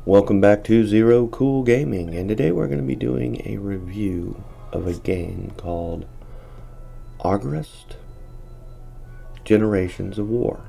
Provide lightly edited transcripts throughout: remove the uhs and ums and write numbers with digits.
Welcome back to Zero Cool Gaming, and today we're going to be doing a review of a game called Agarest Generations of War.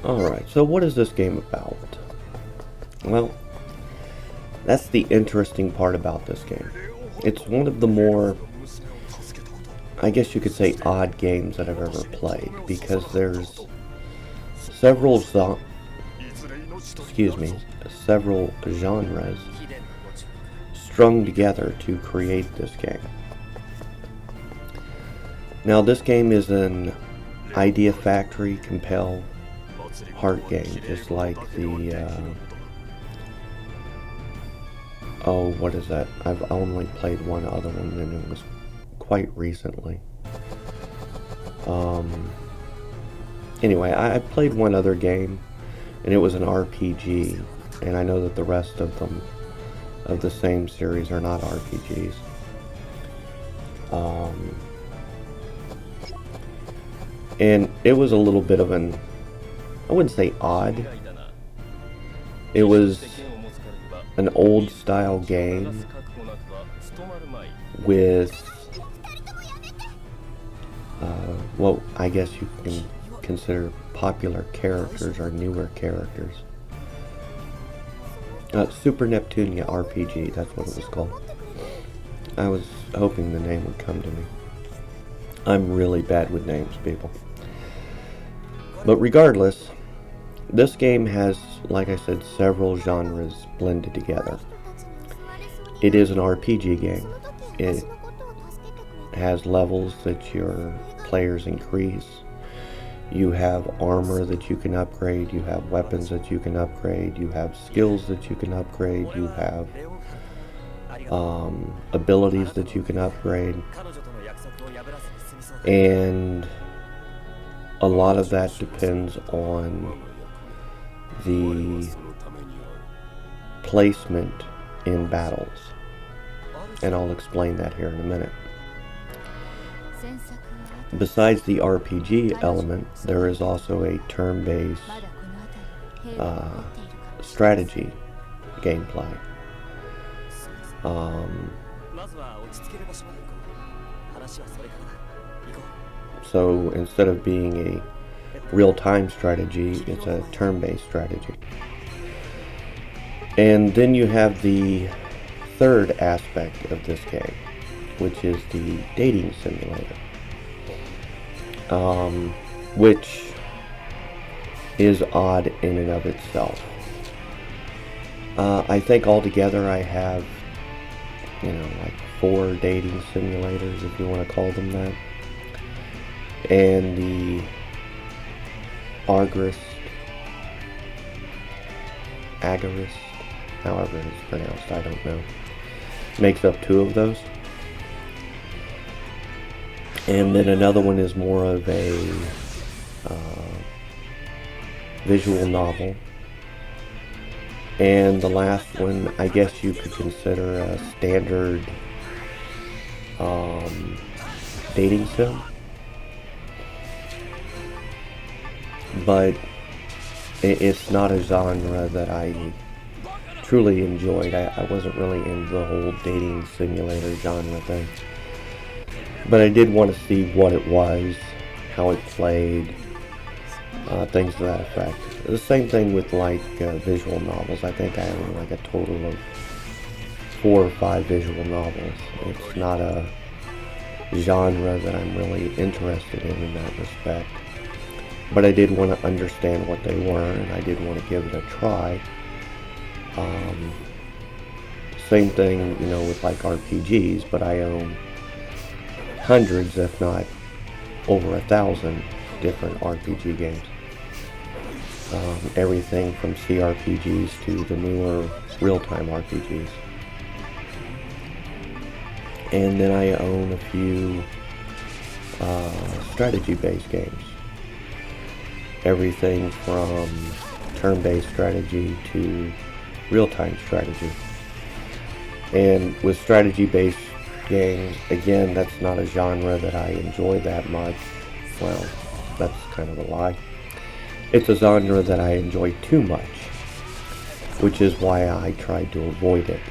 Alright, so what is this game about? Well, that's the interesting part about this game. It's one of the more, I guess you could say, odd games that I've ever played, because there's several genres strung together to create this game. Now, this game is an Idea Factory Compel heart game, just like the what is that? I've only played one other one, and it was quite recently. Anyway, I played one other game, and it was an RPG, and I know that the rest of them of the same series are not RPGs. And it was a little bit of an, I wouldn't say odd. It was an old style game with what I guess you can consider popular characters or newer characters. Super Neptunia RPG, that's what it was called. I was hoping the name would come to me. I'm really bad with names, people. But regardless, this game has, like I said, several genres blended together. It is an RPG game. It has levels that your players increase. You have armor that you can upgrade. You have weapons that you can upgrade. You have skills that you can upgrade. You have abilities that you can upgrade. And a lot of that depends on the placement in battles, and I'll explain that here in a minute. Besides the RPG element, there is also a turn-based strategy gameplay. So instead of being a real-time strategy, it's a turn-based strategy. And then you have the third aspect of this game, which is the dating simulator, which is odd in and of itself. I think altogether I have, like 4 dating simulators, if you want to call them that. And the Agarest, however it is pronounced, I don't know, makes up 2 of those. And then another one is more of a visual novel. And the last one, I guess you could consider a standard dating sim. But it's not a genre that I truly enjoyed. I wasn't really into the whole dating simulator genre thing. But I did want to see what it was, how it played, things to that effect. The same thing with like visual novels. I think I own like a total of 4 or 5 visual novels. It's not a genre that I'm really interested in that respect. But I did want to understand what they were, and I did want to give it a try. Same thing, you know, with like RPGs, but I own hundreds, if not over 1,000 different RPG games. Everything from CRPGs to the newer real-time RPGs. And then I own a few strategy-based games. Everything from turn-based strategy to real-time strategy. And with strategy-based games, again, that's not a genre that I enjoy that much. Well, that's kind of a lie. It's a genre that I enjoy too much, which is why I tried to avoid it.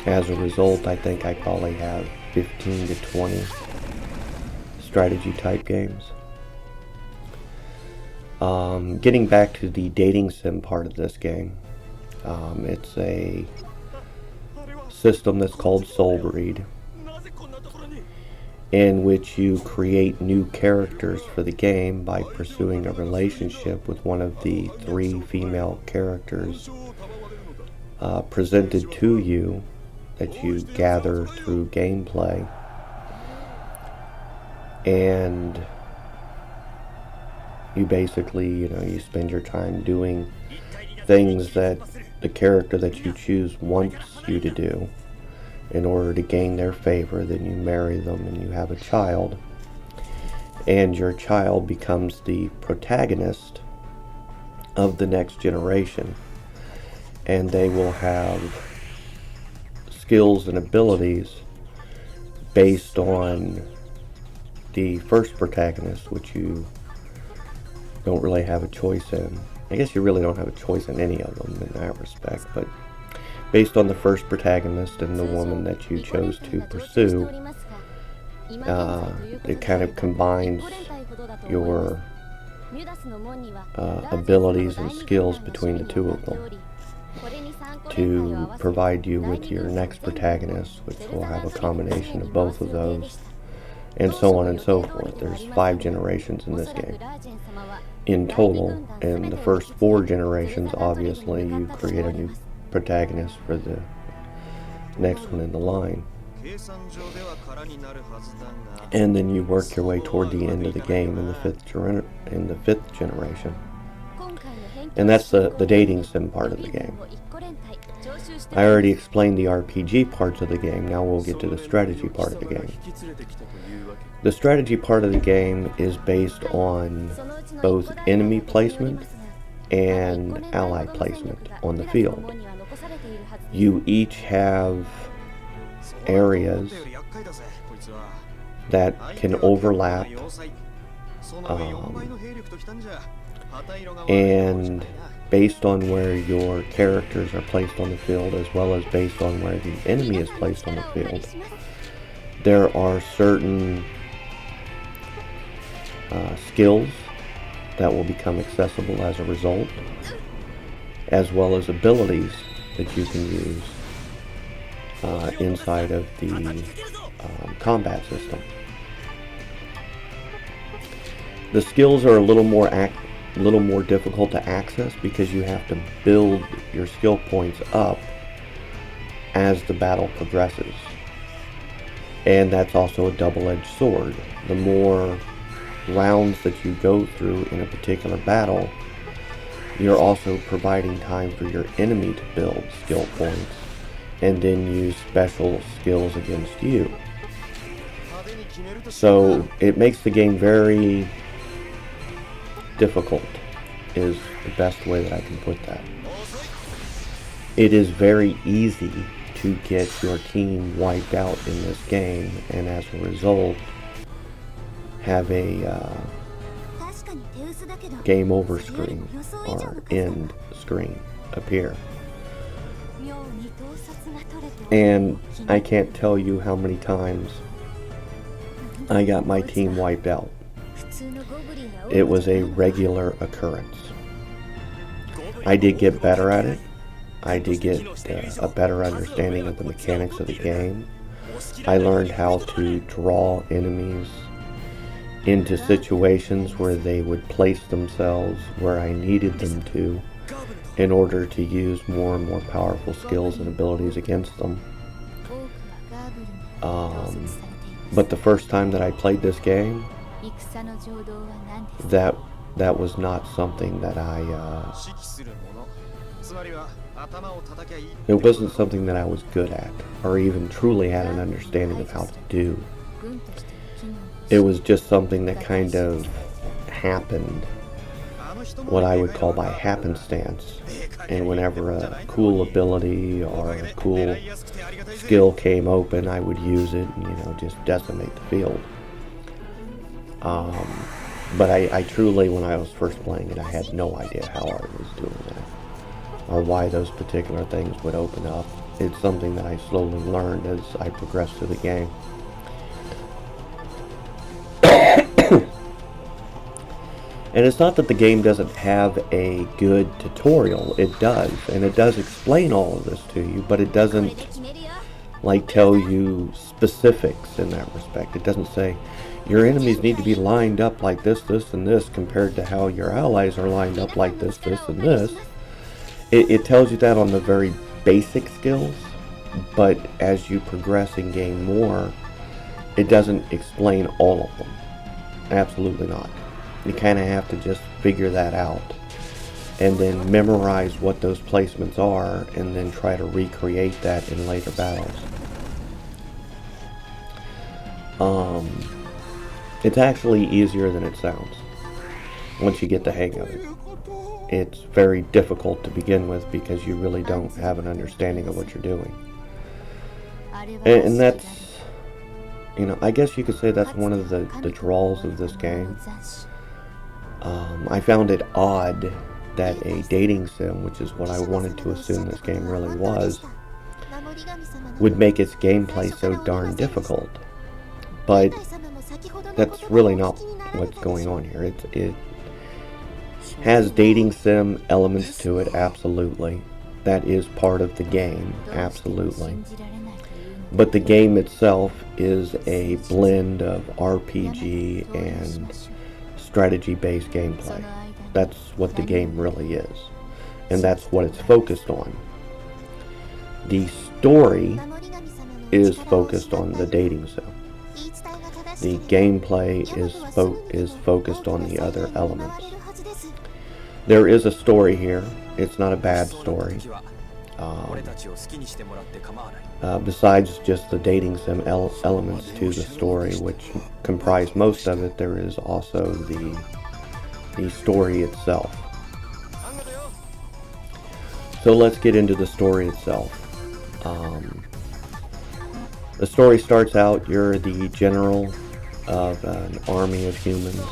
As a result, I think I probably have 15 to 20 strategy type games. Getting back to the dating sim part of this game, it's a system that's called Soulbreed, in which you create new characters for the game by pursuing a relationship with one of the 3 female characters presented to you that you gather through gameplay. And you basically, you spend your time doing things that the character that you choose wants you to do in order to gain their favor. Then you marry them and you have a child, and your child becomes the protagonist of the next generation, and they will have skills and abilities based on the first protagonist, which you don't really have a choice in. I guess you really don't have a choice in any of them in that respect, but based on the first protagonist and the woman that you chose to pursue, it kind of combines your abilities and skills between the 2 of them to provide you with your next protagonist, which will have a combination of both of those, and so on and so forth. There's 5 generations in this game in total, and the first 4 generations, obviously, you create a new protagonist for the next one in the line. And then you work your way toward the end of the game in the 5th generation. And that's the dating sim part of the game. I already explained the RPG parts of the game. Now we'll get to the strategy part of the game. The strategy part of the game is based on both enemy placement and ally placement on the field. You each have areas that can overlap, and based on where your characters are placed on the field, as well as based on where the enemy is placed on the field, there are certain skills that will become accessible as a result, as well as abilities that you can use inside of the combat system. The skills are a little more difficult to access because you have to build your skill points up as the battle progresses. And that's also a double-edged sword. The more rounds that you go through in a particular battle, you're also providing time for your enemy to build skill points and then use special skills against you. So it makes the game very difficult, is the best way that I can put that. It is very easy to get your team wiped out in this game, and as a result have a game over screen or end screen appear. And I can't tell you how many times I got my team wiped out. It was a regular occurrence. I did get better at it. I did get a better understanding of the mechanics of the game. I learned how to draw enemies into situations where they would place themselves where I needed them to in order to use more and more powerful skills and abilities against them. But the first time that I played this game, that was not something that it wasn't something that I was good at, or even truly had an understanding of how to do. It was just something that kind of happened, what I would call by happenstance. And whenever a cool ability or a cool skill came open, I would use it and, just decimate the field. But I truly, when I was first playing it, I had no idea how I was doing that, or why those particular things would open up. It's something that I slowly learned as I progressed through the game. And it's not that the game doesn't have a good tutorial. It does, and it does explain all of this to you, but it doesn't tell you specifics in that respect. It doesn't say your enemies need to be lined up like this, this, and this compared to how your allies are lined up like this, this, and this. It tells you that on the very basic skills, but as you progress and gain more, it doesn't explain all of them. Absolutely not. You kind of have to just figure that out and then memorize what those placements are and then try to recreate that in later battles. It's actually easier than it sounds once you get the hang of it. It's very difficult to begin with because you really don't have an understanding of what you're doing. And that's, I guess you could say that's one of the draws of this game. I found it odd that a dating sim, which is what I wanted to assume this game really was, would make its gameplay so darn difficult. But that's really not what's going on here. It has dating sim elements to it, absolutely. That is part of the game, absolutely. But the game itself is a blend of RPG and strategy-based gameplay. That's what the game really is. And that's what it's focused on. The story is focused on the dating sim. The gameplay is focused on the other elements. There is a story here. It's not a bad story. Besides just the dating sim elements to the story, which comprise most of it, there is also the story itself. So let's get into the story itself. The story starts out, you're the general of an army of humans,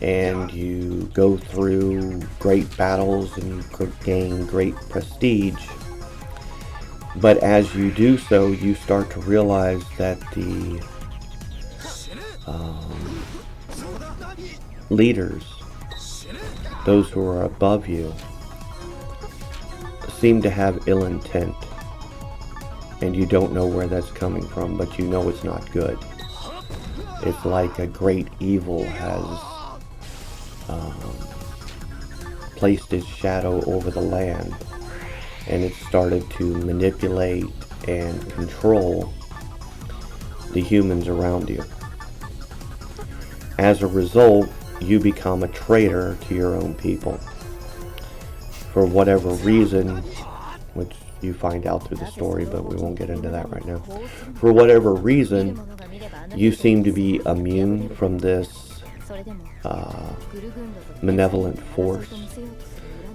and you go through great battles and you gain great prestige. But as you do so, you start to realize that the leaders, those who are above you, seem to have ill intent. And you don't know where that's coming from, but you know it's not good. It's like a great evil has placed its shadow over the land, and it started to manipulate and control the humans around you. As a result, you become a traitor to your own people. For whatever reason, which you find out through the story, but we won't get into that right now. For whatever reason, you seem to be immune from this malevolent force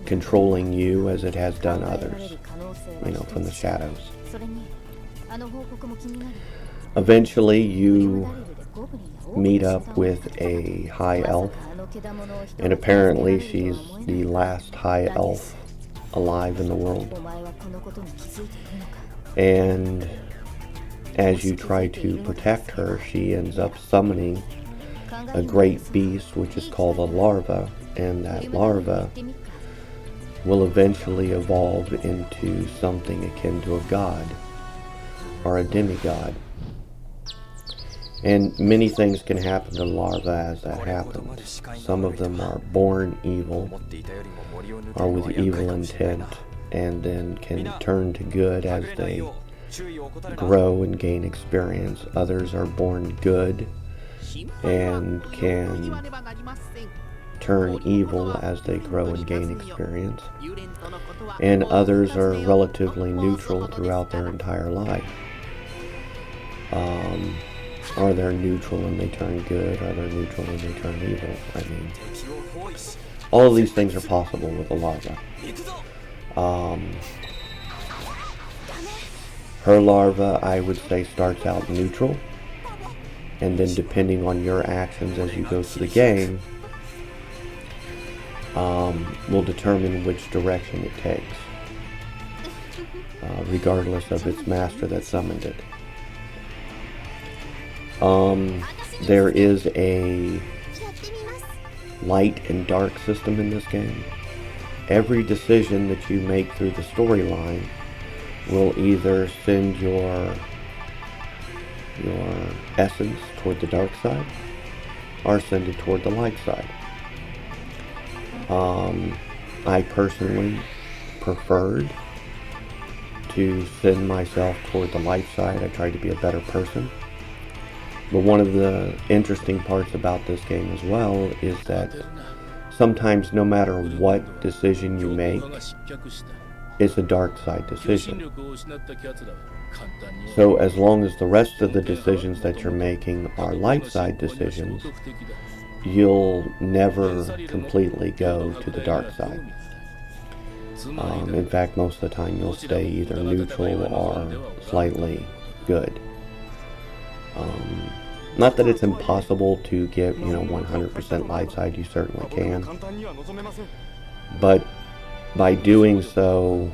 controlling you as it has done others, from the shadows. Eventually, you meet up with a high elf And apparently she's the last high elf alive in the world. And as you try to protect her, she ends up summoning a great beast, which is called a larva, and that larva will eventually evolve into something akin to a god or a demigod. And many things can happen to larvae as that happens. Some of them are born evil or with evil intent, and then can turn to good as they grow and gain experience. Others are born good and can turn evil as they grow and gain experience. And others are relatively neutral throughout their entire life. Or they're neutral and they turn good, or they're neutral and they turn evil. I mean, all of these things are possible with a larva. Her larva, I would say, starts out neutral, and then depending on your actions as you go through the game, will determine which direction it takes, regardless of its master that summoned it. There is a light and dark system in this game. Every decision that you make through the storyline will either send your essence toward the dark side or send it toward the light side. I personally preferred to send myself toward the light side. I tried to be a better person. But one of the interesting parts about this game as well is that sometimes no matter what decision you make, it's a dark side decision. So as long as the rest of the decisions that you're making are light side decisions, you'll never completely go to the dark side. In fact, most of the time you'll stay either neutral or slightly good. Not that it's impossible to get, 100% light side, you certainly can. But by doing so,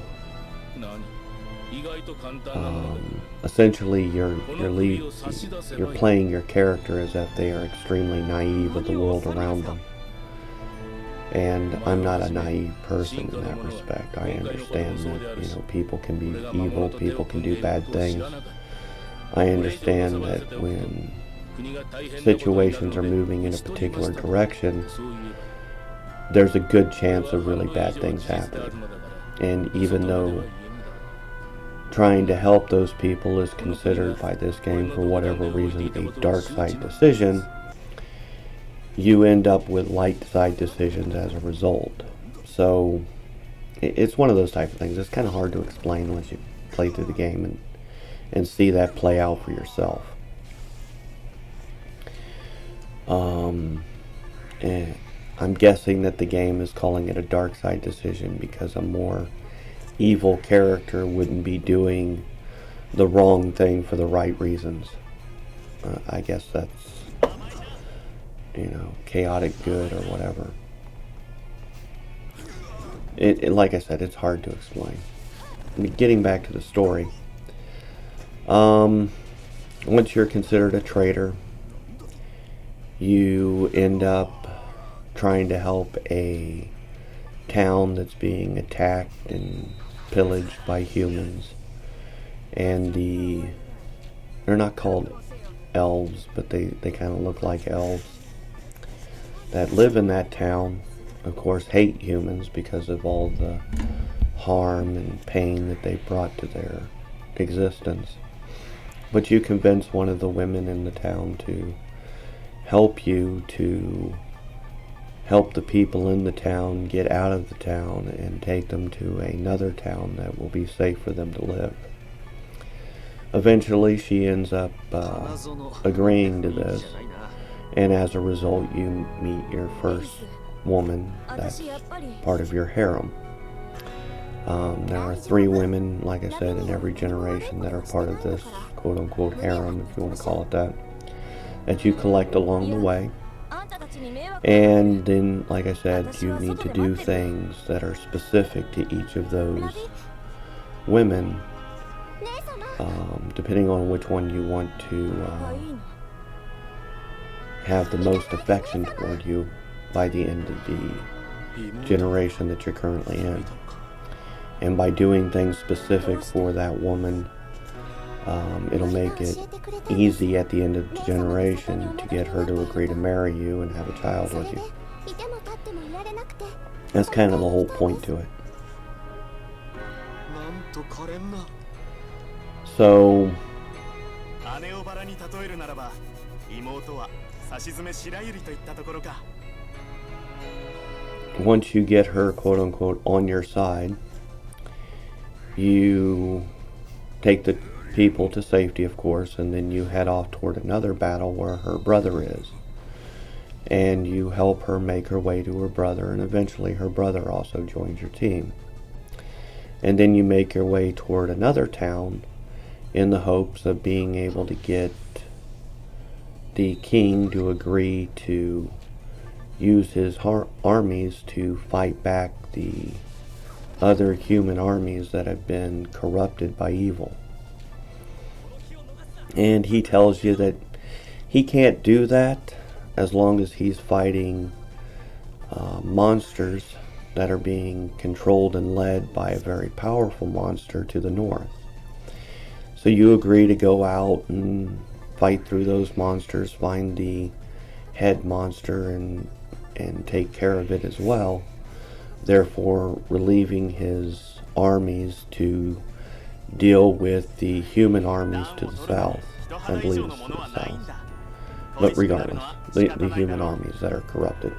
essentially you're playing your character as if they are extremely naive of the world around them. And I'm not a naive person in that respect. I understand that, people can be evil, people can do bad things. I understand that when situations are moving in a particular direction, there's a good chance of really bad things happening. And even though trying to help those people is considered by this game, for whatever reason, a dark side decision, you end up with light side decisions as a result. So it's one of those type of things. It's kind of hard to explain once you play through the game and see that play out for yourself. And I'm guessing that the game is calling it a dark side decision because a more evil character wouldn't be doing the wrong thing for the right reasons. I guess that's, chaotic good or whatever. Like I said, it's hard to explain. Getting back to the story. Once you're considered a traitor, you end up trying to help a town that's being attacked and pillaged by humans. And they're not called elves, but they kind of look like elves that live in that town, of course, hate humans because of all the harm and pain that they brought to their existence. But you convince one of the women in the town to help you to help the people in the town get out of the town and take them to another town that will be safe for them to live. Eventually she ends up agreeing to this, and as a result you meet your first woman that's part of your harem. There are 3 women, like I said, in every generation that are part of this quote-unquote harem, if you want to call it that you collect along the way. And then, like I said, you need to do things that are specific to each of those women, depending on which one you want to have the most affection toward you by the end of the generation that you're currently in. And by doing things specific for that woman, it'll make it easy at the end of the generation to get her to agree to marry you and have a child with you. That's kind of the whole point to it. So, once you get her quote-unquote on your side, you take the people to safety, of course, and then you head off toward another battle where her brother is. And you help her make her way to her brother, and eventually her brother also joins your team. And then you make your way toward another town in the hopes of being able to get the king to agree to use his armies to fight back the other human armies that have been corrupted by evil. And he tells you that he can't do that as long as he's fighting monsters that are being controlled and led by a very powerful monster to the north. So you agree to go out and fight through those monsters, find the head monster and take care of it as well, therefore relieving his armies to deal with the human armies to the south. I believe it's to the south. But regardless, the human armies that are corrupted.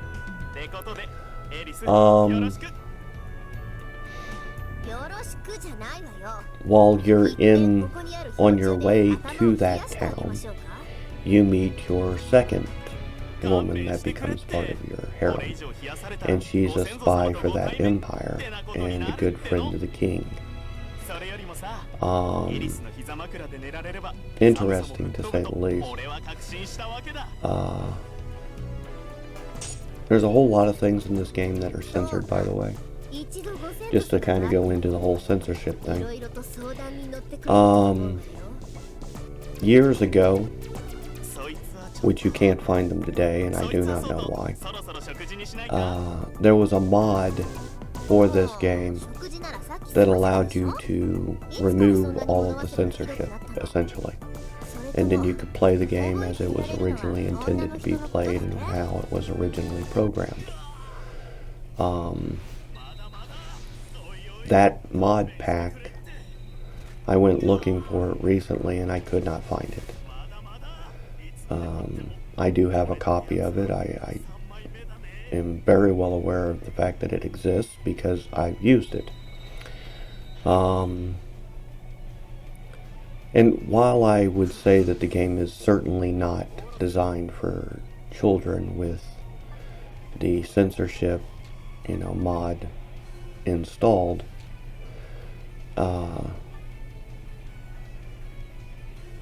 While you're on your way to that town, you meet your second woman that becomes part of your harem. And she's a spy for that empire and a good friend of the king. Interesting to say the least. There's a whole lot of things in this game that are censored, by the way. Just to kind of go into the whole censorship thing. Years ago, which you can't find them today, and I do not know why, there was a mod for this game that allowed you to remove all of the censorship, essentially. And then you could play the game as it was originally intended to be played and how it was originally programmed. That mod pack, I went looking for it recently and I could not find it. I do have a copy of it. I am very well aware of the fact that it exists because I've used it. And while I would say that the game is certainly not designed for children with the censorship, mod installed,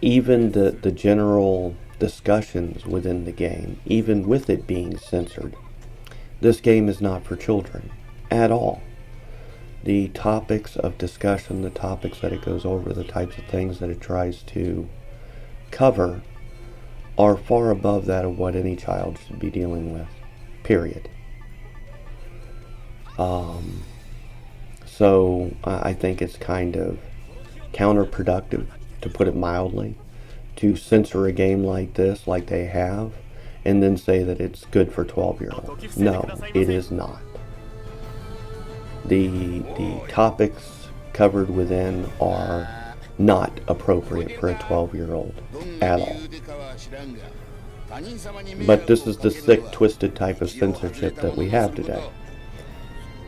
even the general discussions within the game, even with it being censored, this game is not for children at all. The topics of discussion, the topics that it goes over, the types of things that it tries to cover are far above that of what any child should be dealing with, period. So I think it's kind of counterproductive, to put it mildly, to censor a game like this, like they have, and then say that it's good for 12-year-olds. No, it is not. The topics covered within are not appropriate for a 12-year-old at all. But this is the sick, twisted type of censorship that we have today.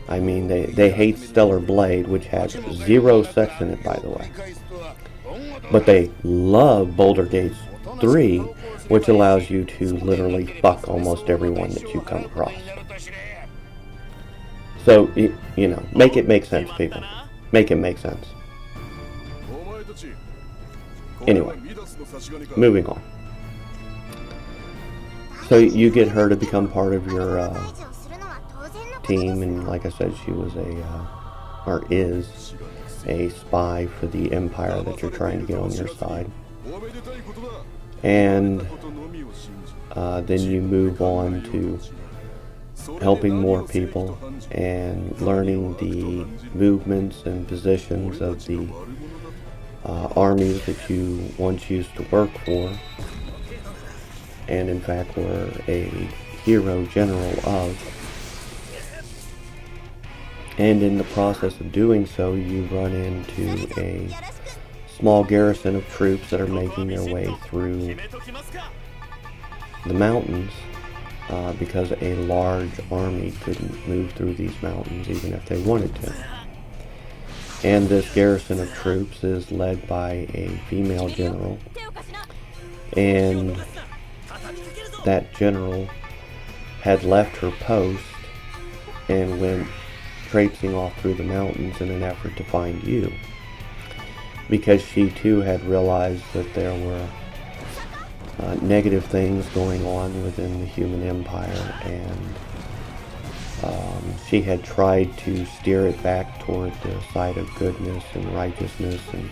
I mean, they hate Stellar Blade, which has 0 sex in it, by the way. But they love Boulder Gate 3, which allows you to literally fuck almost everyone that you come across. So, make it make sense, people. Make it make sense. Anyway, moving on. So you get her to become part of your team, and like I said, she was or is a spy for the empire that you're trying to get on your side. And then you move on to helping more people and learning the movements and positions of the armies that you once used to work for, and in fact were a hero general of. And in the process of doing so, you run into a small garrison of troops that are making their way through the mountains because a large army couldn't move through these mountains even if they wanted to. And this garrison of troops is led by a female general, and that general had left her post and went traipsing off through the mountains in an effort to find you, because she too had realized that there were negative things going on within the human empire, and she had tried to steer it back toward the side of goodness and righteousness and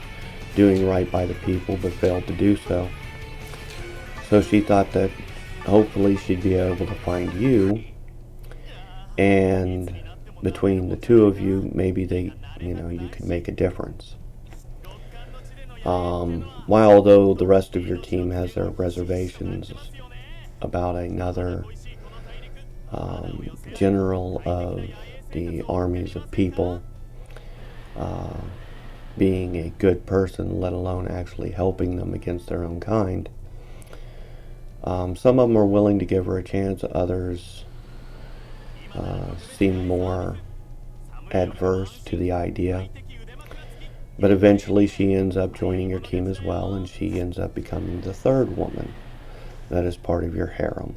doing right by the people, but failed to do so. So she thought that hopefully she'd be able to find you, and between the two of you, maybe you could make a difference. While though the rest of your team has their reservations about another general of the armies of people being a good person, let alone actually helping them against their own kind. Some of them are willing to give her a chance, others seem more adverse to the idea. But eventually she ends up joining your team as well, and she ends up becoming the third woman that is part of your harem.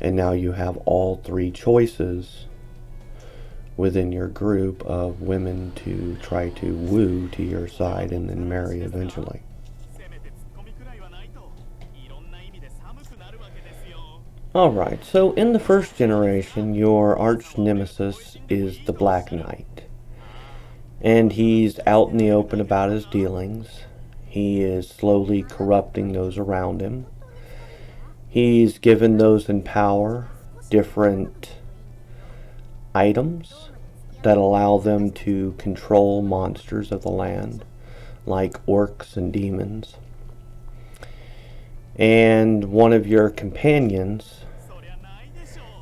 And now you have all three choices within your group of women to try to woo to your side and then marry eventually. Alright, so in the first generation, your arch nemesis is the Black Knight. And he's out in the open about his dealings. He is slowly corrupting those around him. He's given those in power different items that allow them to control monsters of the land, like orcs and demons. And one of your companions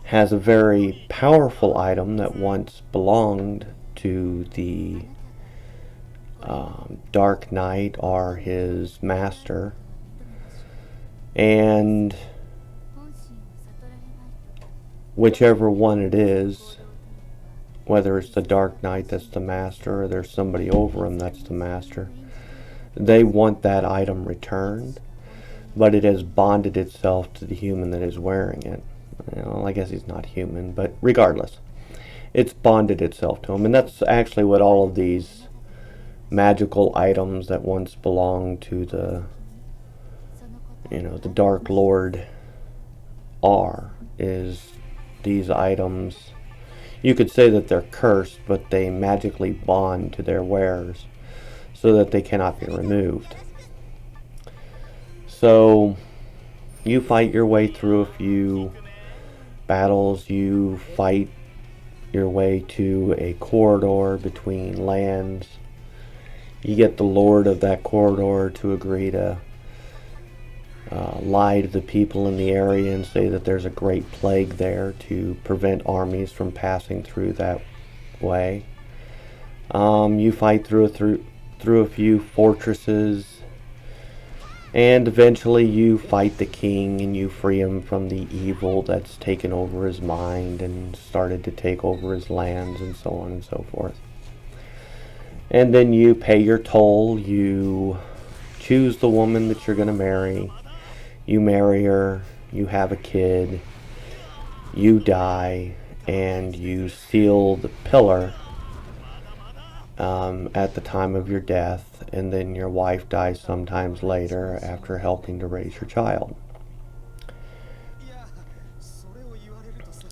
has a very powerful item that once belonged to the Dark Knight or his master, and whichever one it is, whether it's the Dark Knight that's the master or there's somebody over him that's the master, they want that item returned, but it has bonded itself to the human that is wearing it. Well, I guess he's not human, but regardless, it's bonded itself to him. And that's actually what all of these magical items that once belonged to the Dark Lord are, is these items. You could say that they're cursed, but they magically bond to their wearers so that they cannot be removed. So you fight your way through a few battles. You fight your way to a corridor between lands. You get the lord of that corridor to agree to lie to the people in the area and say that there's a great plague there to prevent armies from passing through that way. You fight through a few fortresses, and eventually you fight the king and you free him from the evil that's taken over his mind and started to take over his lands and so on and so forth. And then you pay your toll, you choose the woman that you're going to marry, you marry her, you have a kid, you die, and you seal the pillar at the time of your death, and then your wife dies sometimes later after helping to raise your child.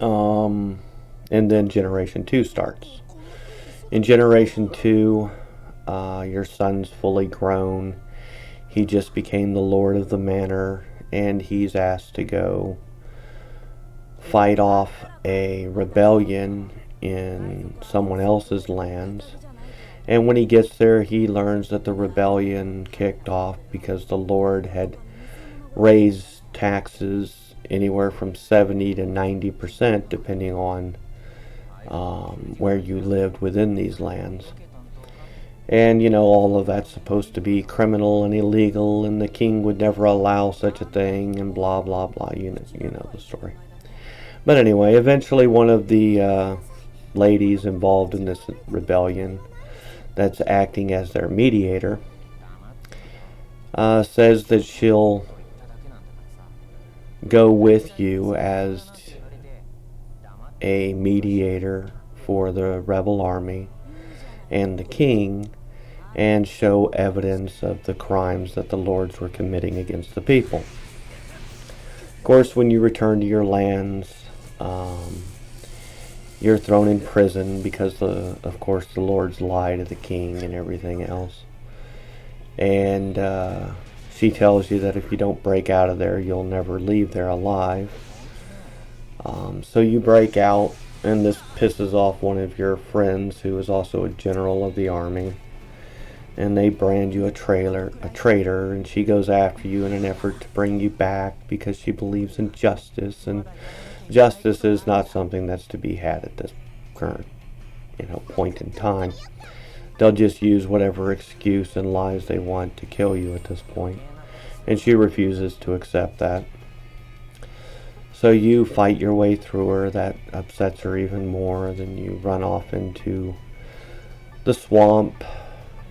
And then Generation 2 starts. In Generation 2, your son's fully grown. He just became the Lord of the Manor, and he's asked to go fight off a rebellion in someone else's lands. And when he gets there, he learns that the rebellion kicked off because the Lord had raised taxes anywhere from 70 to 90%, depending on where you lived within these lands. And, all of that's supposed to be criminal and illegal, and the king would never allow such a thing, and blah, blah, blah. You know the story. But anyway, eventually one of the ladies involved in this rebellion that's acting as their mediator says that she'll go with you as a mediator for the rebel army and the king, and show evidence of the crimes that the lords were committing against the people. Of course, when you return to your lands, you're thrown in prison because, of course, the lords lie to the king and everything else. And she tells you that if you don't break out of there, you'll never leave there alive. So you break out, and this pisses off one of your friends who is also a general of the army. And they brand you a traitor, and she goes after you in an effort to bring you back because she believes in justice, and justice is not something that's to be had at this current, point in time. They'll just use whatever excuse and lies they want to kill you at this point, and she refuses to accept that. So you fight your way through her. That upsets her even more. Then you run off into the swamp.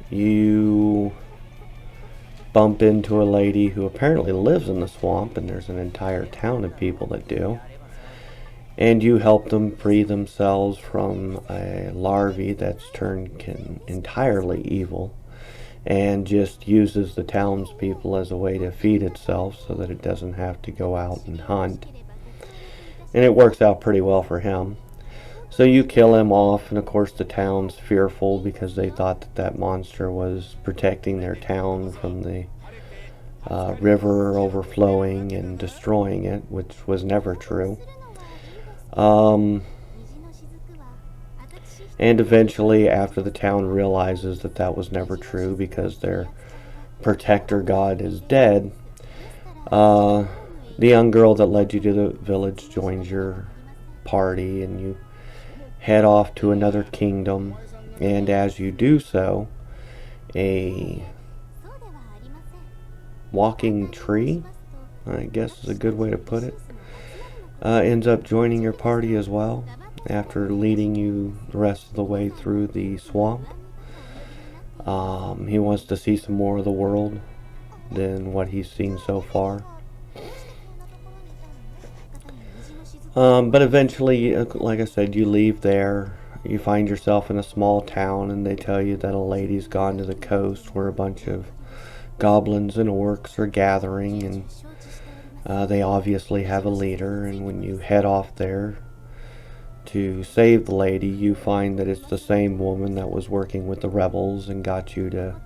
You bump into a lady who apparently lives in the swamp, and there's an entire town of people that do. And you help them free themselves from a larvae that's turned entirely evil, and just uses the townspeople as a way to feed itself so that it doesn't have to go out and hunt. And it works out pretty well for him. So you kill him off, and of course the town's fearful because they thought that monster was protecting their town from the river overflowing and destroying it, which was never true. And eventually, after the town realizes that that was never true because their protector god is dead, the young girl that led you to the village joins your party, and you head off to another kingdom. And as you do so, a walking tree, I guess is a good way to put it, ends up joining your party as well, after leading you the rest of the way through the swamp. He wants to see some more of the world than what he's seen so far. But eventually, like I said, you leave there. You find yourself in a small town, and they tell you that a lady's gone to the coast where a bunch of goblins and orcs are gathering, and they obviously have a leader. And when you head off there to save the lady, you find that it's the same woman that was working with the rebels and got you to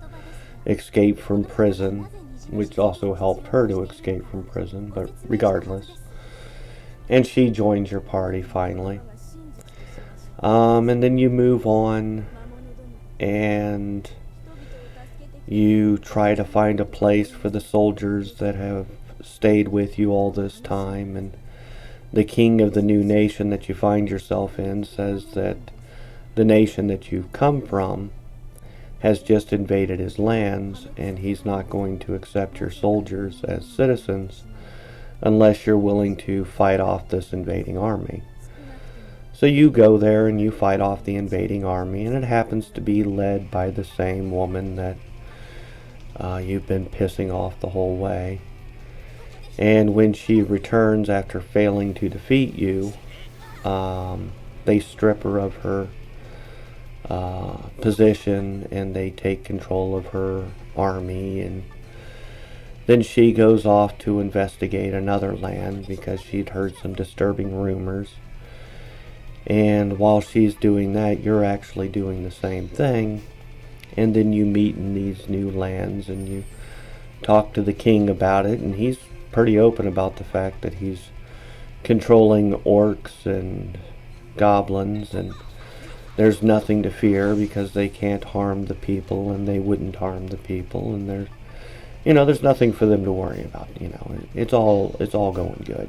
escape from prison, which also helped her to escape from prison, but regardless. And she joins your party finally. And then you move on, and you try to find a place for the soldiers that have stayed with you all this time. And the king of the new nation that you find yourself in says that the nation that you've come from has just invaded his lands, and he's not going to accept your soldiers as citizens unless you're willing to fight off this invading army. So you go there and you fight off the invading army, and it happens to be led by the same woman that you've been pissing off the whole way. And when she returns after failing to defeat you, they strip her of her position, and they take control of her army. And then she goes off to investigate another land because she'd heard some disturbing rumors. And while she's doing that, you're actually doing the same thing. And then you meet in these new lands and you talk to the king about it, and he's pretty open about the fact that he's controlling orcs and goblins, and there's nothing to fear because they can't harm the people and they wouldn't harm the people, and there's nothing for them to worry about. It's all going good.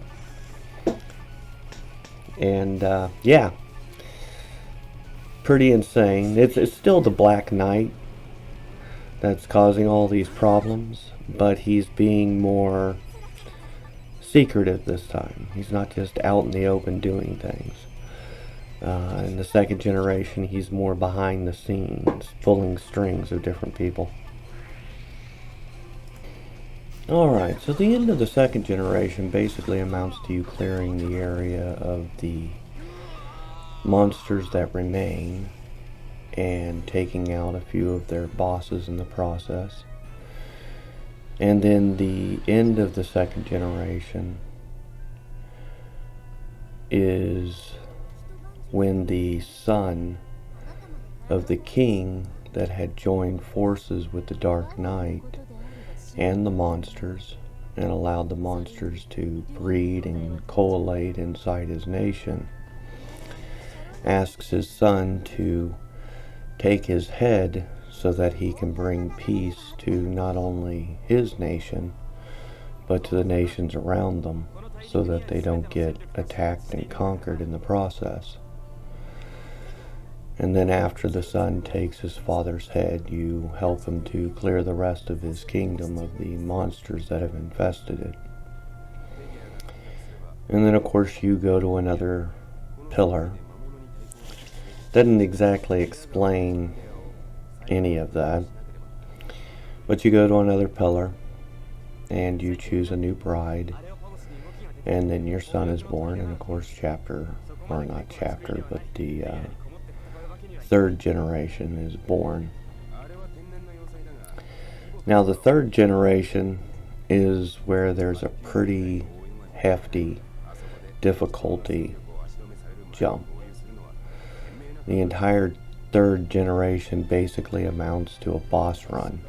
And yeah, pretty insane. It's still the Black Knight that's causing all these problems, but he's being more secretive this time. He's not just out in the open doing things. In the second generation, he's more behind the scenes, pulling strings of different people. Alright, so the end of the second generation basically amounts to you clearing the area of the monsters that remain and taking out a few of their bosses in the process. And then the end of the second generation is when the son of the king that had joined forces with the Dark Knight and the monsters and allowed the monsters to breed and coalesce inside his nation asks his son to take his head so that he can bring peace to not only his nation but to the nations around them, so that they don't get attacked and conquered in the process. And then after the son takes his father's head, you help him to clear the rest of his kingdom of the monsters that have infested it. And then of course you go to another pillar. Doesn't exactly explain any of that, but you go to another pillar and you choose a new bride, and then your son is born, and of course the third generation is born. Now the third generation is where there's a pretty hefty difficulty jump. The entire third generation basically amounts to a boss run,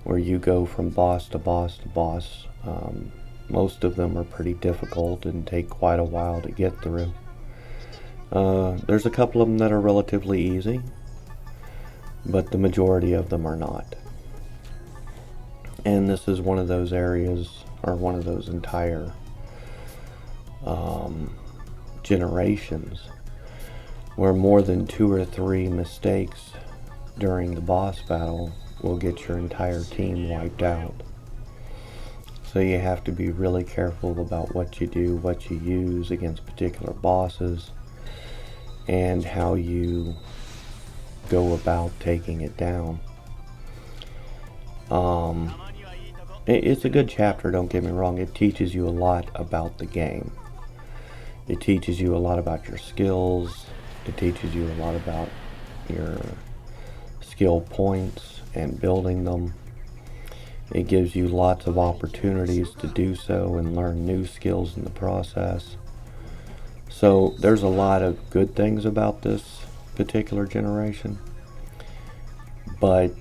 where you go from boss to boss to boss. Most of them are pretty difficult and take quite a while to get through. There's a couple of them that are relatively easy, but the majority of them are not. And this is one of those areas, or one of those entire generations, where more than 2 or 3 mistakes during the boss battle will get your entire team wiped out. So you have to be really careful about what you do, what you use against particular bosses, and how you go about taking it down. It's a good chapter, don't get me wrong. It teaches you a lot about the game. It teaches you a lot about your skills. It teaches you a lot about your skill points and building them. It gives you lots of opportunities to do so and learn new skills in the process. So there's a lot of good things about this particular generation, but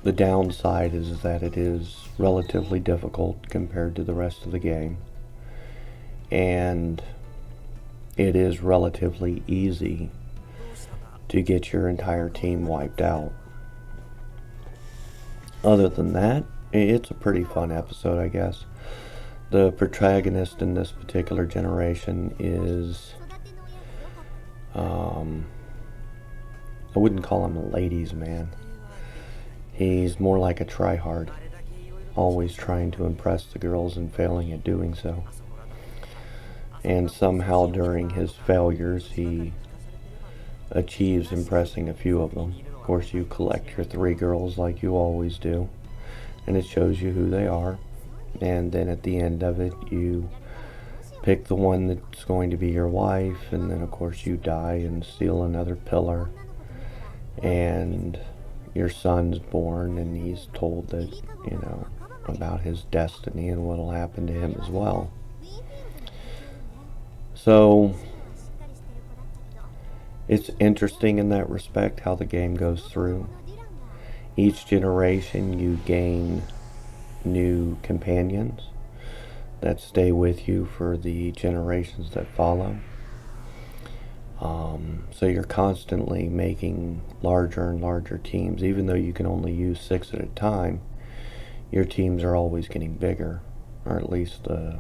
the downside is that it is relatively difficult compared to the rest of the game, and it is relatively easy to get your entire team wiped out. Other than that, it's a pretty fun episode, I guess. The protagonist in this particular generation is, I wouldn't call him a ladies' man. He's more like a tryhard, always trying to impress the girls and failing at doing so. And somehow during his failures, he achieves impressing a few of them. Of course, you collect your 3 girls like you always do, and it shows you who they are. And then at the end of it, you pick the one that's going to be your wife, and then of course you die and steal another pillar, and your son's born, and he's told that, about his destiny and what'll happen to him as well. So It's interesting in that respect how the game goes through. Each generation you gain new companions that stay with you for the generations that follow. So you're constantly making larger and larger teams. Even though you can only use 6 at a time, your teams are always getting bigger, or at least the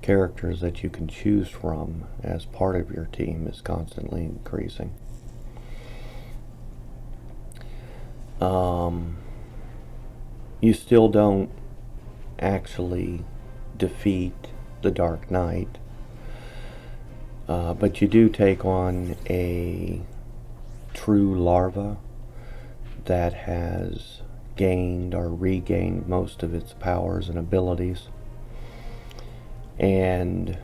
characters that you can choose from as part of your team is constantly increasing. You still don't actually defeat the Dark Knight, but you do take on a true larva that has gained or regained most of its powers and abilities, and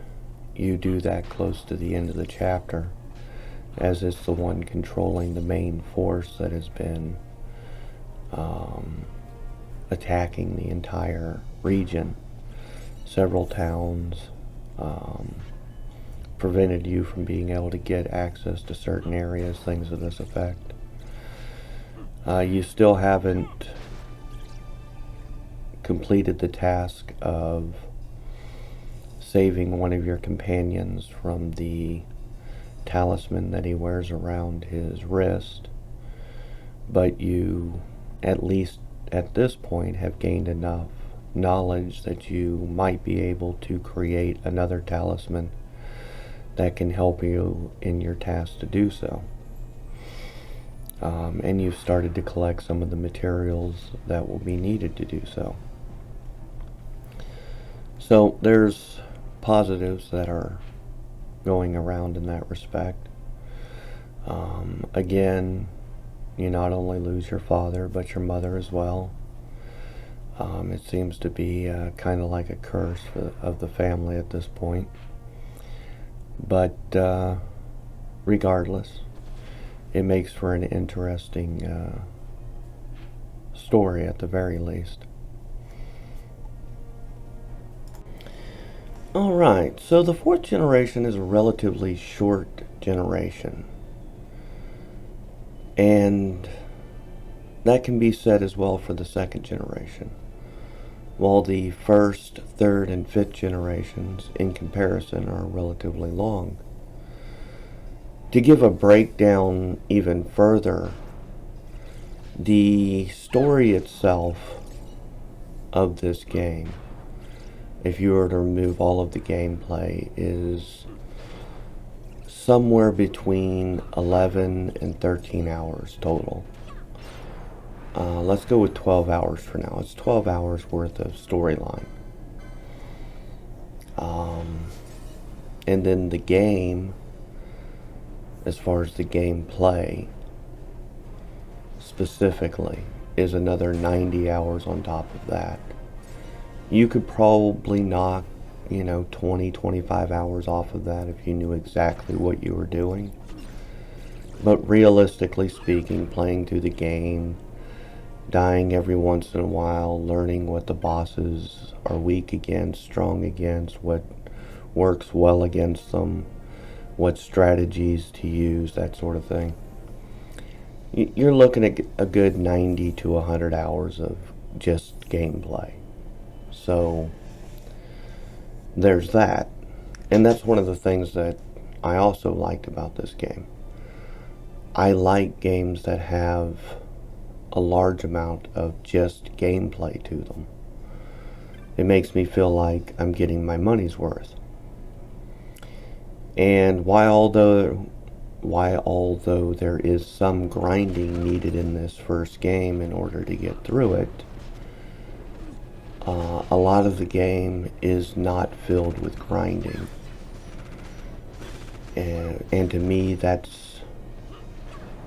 you do that close to the end of the chapter, as it's the one controlling the main force that has been attacking the entire region. Several towns, prevented you from being able to get access to certain areas, things of this effect. You still haven't completed the task of saving one of your companions from the talisman that he wears around his wrist, but you, at least at this point, have gained enough knowledge that you might be able to create another talisman that can help you in your task to do so. And you've started to collect some of the materials that will be needed to do so. So there's positives that are going around in that respect. Again, you not only lose your father, but your mother as well. It seems to be kind of like a curse of the family at this point. But regardless, it makes for an interesting story at the very least. Alright, so the 4th generation is a relatively short generation. And that can be said as well for the 2nd generation. While the 1st, 3rd, and 5th generations, in comparison, are relatively long. To give a breakdown even further, the story itself of this game, if you were to remove all of the gameplay, is somewhere between 11 and 13 hours total. Let's go with 12 hours for now. It's 12 hours worth of storyline. And then the game, as far as the gameplay specifically, is another 90 hours on top of that. You could probably knock, 20, 25 hours off of that if you knew exactly what you were doing. But realistically speaking, playing through the game, dying every once in a while, learning what the bosses are weak against, strong against, what works well against them, what strategies to use, that sort of thing. You're looking at a good 90 to 100 hours of just gameplay. So there's that. And that's one of the things that I also liked about this game. I like games that have a large amount of just gameplay to them. It makes me feel like I'm getting my money's worth. And while although there is some grinding needed in this first game in order to get through it, a lot of the game is not filled with grinding. And to me, that's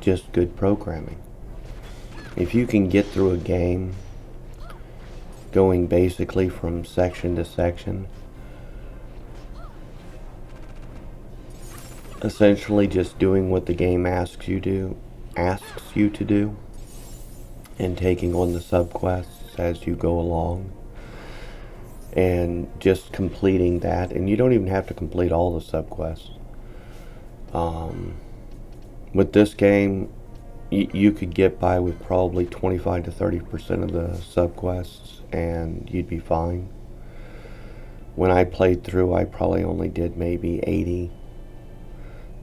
just good programming. If you can get through a game going basically from section to section, essentially just doing what the game asks you to do, and taking on the subquests as you go along, and just completing that. And you don't even have to complete all the subquests. With this game, you could get by with probably 25 to 30% of the subquests and you'd be fine. When I played through, I probably only did maybe 80,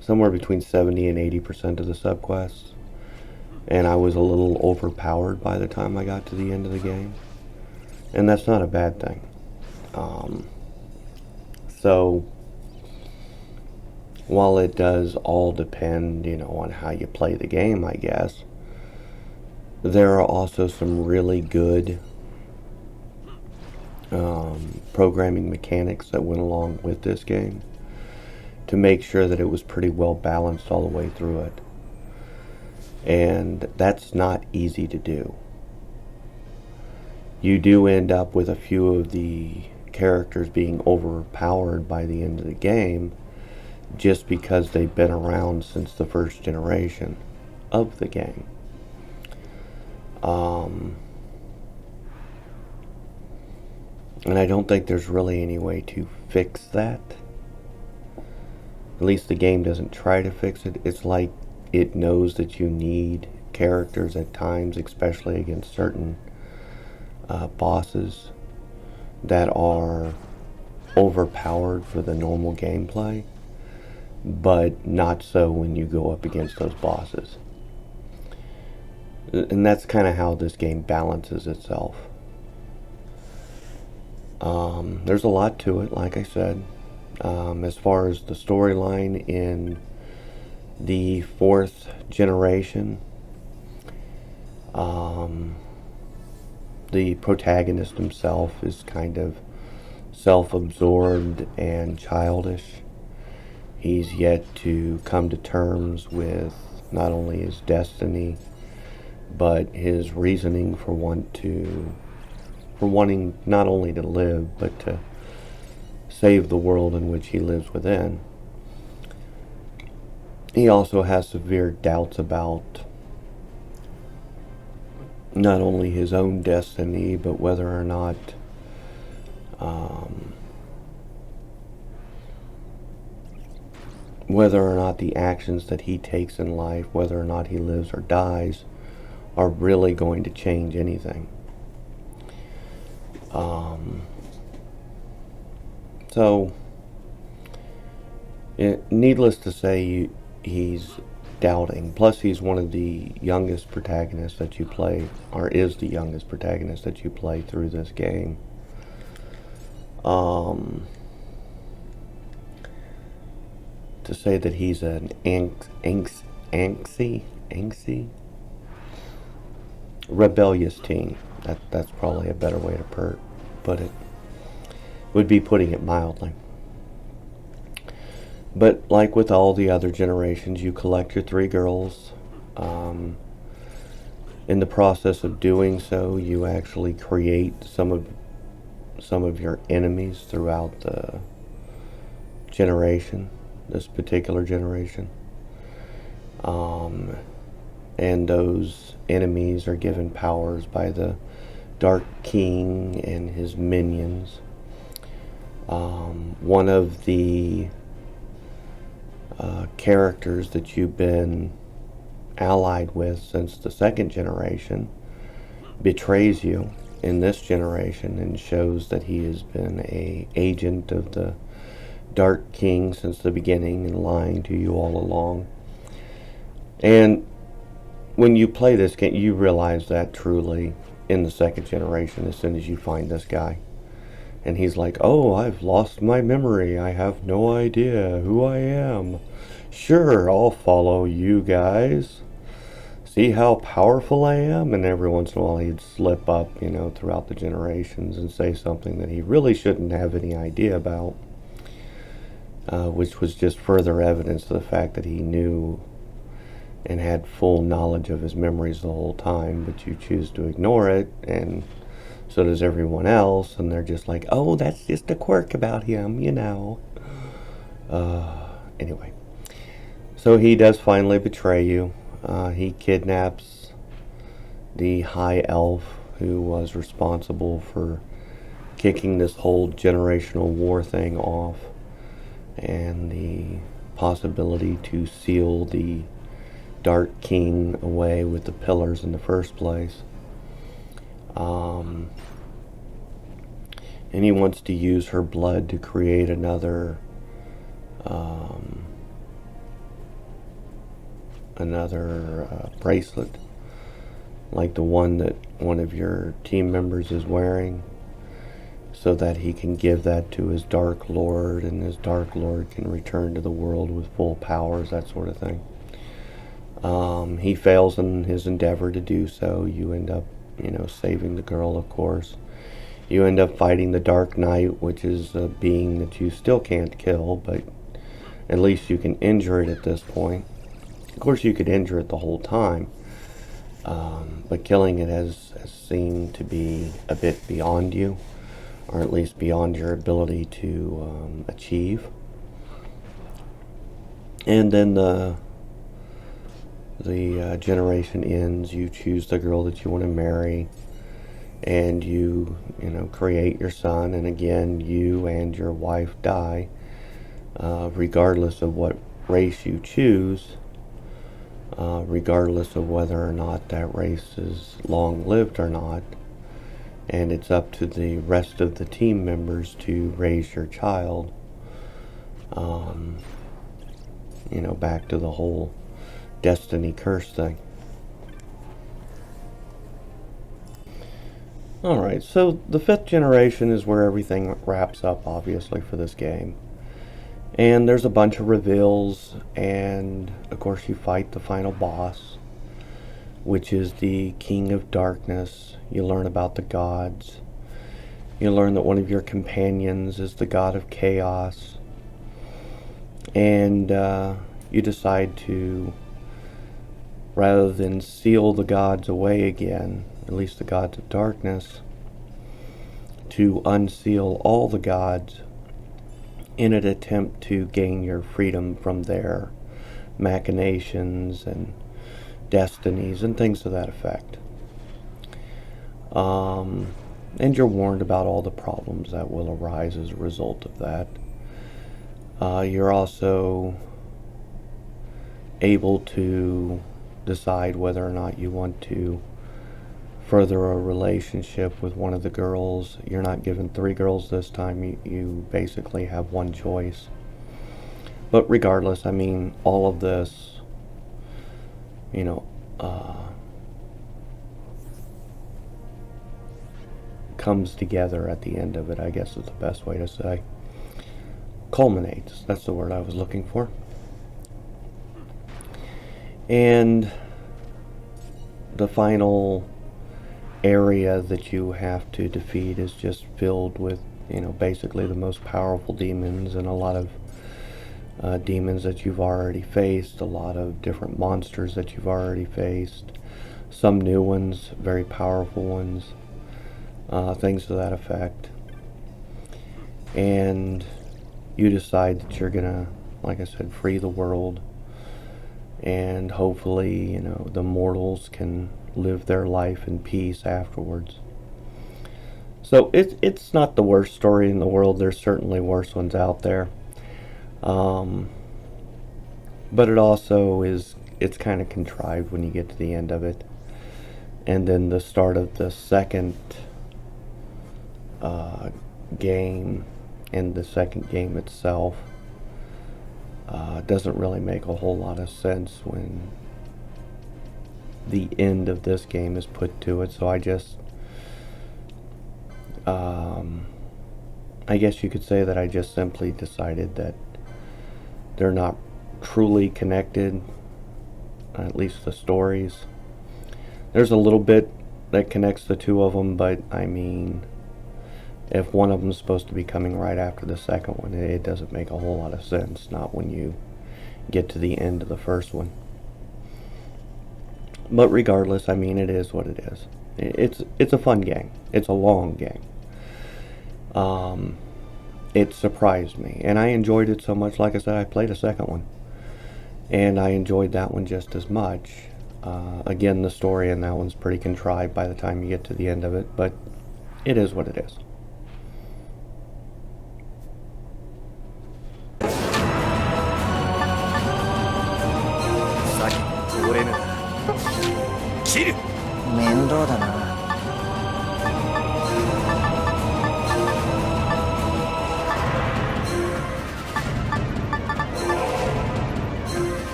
somewhere between 70 and 80% of the subquests, and I was a little overpowered by the time I got to the end of the game, and that's not a bad thing. So while it does all depend, on how you play the game, I guess, there are also some really good programming mechanics that went along with this game to make sure that it was pretty well balanced all the way through it. And that's not easy to do. You do end up with a few of the characters being overpowered by the end of the game just because they've been around since the first generation of the game. And I don't think there's really any way to fix that. At least the game doesn't try to fix it. It's like it knows that you need characters at times, especially against certain bosses that are overpowered for the normal gameplay, but not so when you go up against those bosses. And that's kind of how this game balances itself. There's a lot to it, like I said. As far as the storyline in the 4th generation, the protagonist himself is kind of self-absorbed and childish. He's yet to come to terms with not only his destiny, but his reasoning for wanting not only to live, but to save the world in which he lives within. He also has severe doubts about not only his own destiny, but whether or not the actions that he takes in life, whether or not he lives or dies, are really going to change anything. So, needless to say, he's doubting. Plus, he's one of the youngest protagonists that you play, or is the youngest protagonist that you play through this game. To say that he's an angsty, rebellious teen. That's probably a better way to put it. Would be putting it mildly. But like with all the other generations, you collect your 3 girls. In the process of doing so, you actually create some of your enemies throughout the generation, this particular generation. And those enemies are given powers by the Dark King and his minions. One of the characters that you've been allied with since the 2nd generation betrays you in this generation and shows that he has been an agent of the Dark King since the beginning and lying to you all along. And when you play this game, you realize that truly in the 2nd generation as soon as you find this guy. And he's like, oh, I've lost my memory. I have no idea who I am. Sure, I'll follow you guys. See how powerful I am? And every once in a while he'd slip up, throughout the generations and say something that he really shouldn't have any idea about. Which was just further evidence of the fact that he knew and had full knowledge of his memories the whole time, but you choose to ignore it, and so does everyone else, and they're just like, oh, that's just a quirk about him, Anyway. So he does finally betray you. He kidnaps the High Elf who was responsible for kicking this whole generational war thing off, and the possibility to seal the Dark King away with the pillars in the first place. And he wants to use her blood to create another bracelet, like the one that one of your team members is wearing, so that he can give that to his Dark Lord, and his Dark Lord can return to the world with full powers, that sort of thing. He fails in his endeavor to do so. You end up, saving the girl, of course. You end up fighting the Dark Knight, which is a being that you still can't kill, but at least you can injure it at this point. Of course, you could injure it the whole time, but killing it has seemed to be a bit beyond you, or at least beyond your ability to achieve. And then the generation ends. You choose the girl that you want to marry, and you create your son, and again you and your wife die, regardless of what race you choose, regardless of whether or not that race is long-lived or not. And it's up to the rest of the team members to raise your child. Back to the whole destiny curse thing. Alright, so the 5th generation is where everything wraps up, obviously, for this game. And there's a bunch of reveals, and of course you fight the final boss, which is the King of Darkness. You learn about the gods. You learn that one of your companions is the god of chaos. And you decide to, rather than seal the gods away again, at least the gods of darkness, to unseal all the gods in an attempt to gain your freedom from their machinations and destinies and things to that effect. And you're warned about all the problems that will arise as a result of that. You're also able to decide whether or not you want to further a relationship with one of the girls. You're not given 3 girls this time. You basically have one choice. But regardless, all of this, comes together at the end of it, I guess is the best way to say. Culminates, that's the word I was looking for. And the final area that you have to defeat is just filled with, basically the most powerful demons, and a lot of demons that you've already faced, a lot of different monsters that you've already faced, some new ones, very powerful ones, things to that effect. And you decide that you're gonna, like I said, free the world, and hopefully, the mortals can live their life in peace afterwards. So it's not the worst story in the world. There's certainly worse ones out there. But it also it's kind of contrived when you get to the end of it. And then the start of the second game, and the second game itself doesn't really make a whole lot of sense when the end of this game is put to it. So I guess you could say that I just simply decided that they're not truly connected, at least the stories. There's a little bit that connects the two of them, but if one of them is supposed to be coming right after the second one, it doesn't make a whole lot of sense, not when you get to the end of the first one. But regardless, it is what it is. It's a fun game. It's a long game. It surprised me, and I enjoyed it so much. Like I said, I played a second one, and I enjoyed that one just as much. Again, the story in that one's pretty contrived by the time you get to the end of it, but it is what it is. 切る。面倒だな。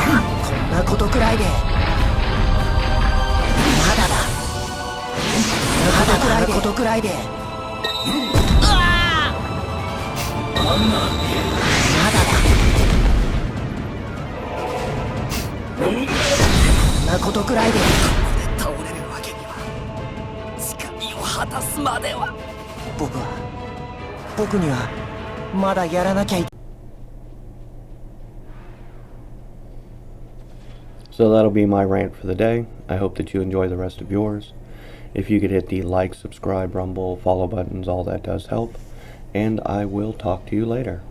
こんなことくらいで。まだだ。まだだ。ことくらいで。まだだ。こんなことくらいで。倒れるわけには。誓いを果たすまでは。僕にはまだやらなきゃい。So that'll be my rant for the day. I hope that you enjoy the rest of yours. If you could hit the like, subscribe, rumble, follow buttons, all that does help. And I will talk to you later.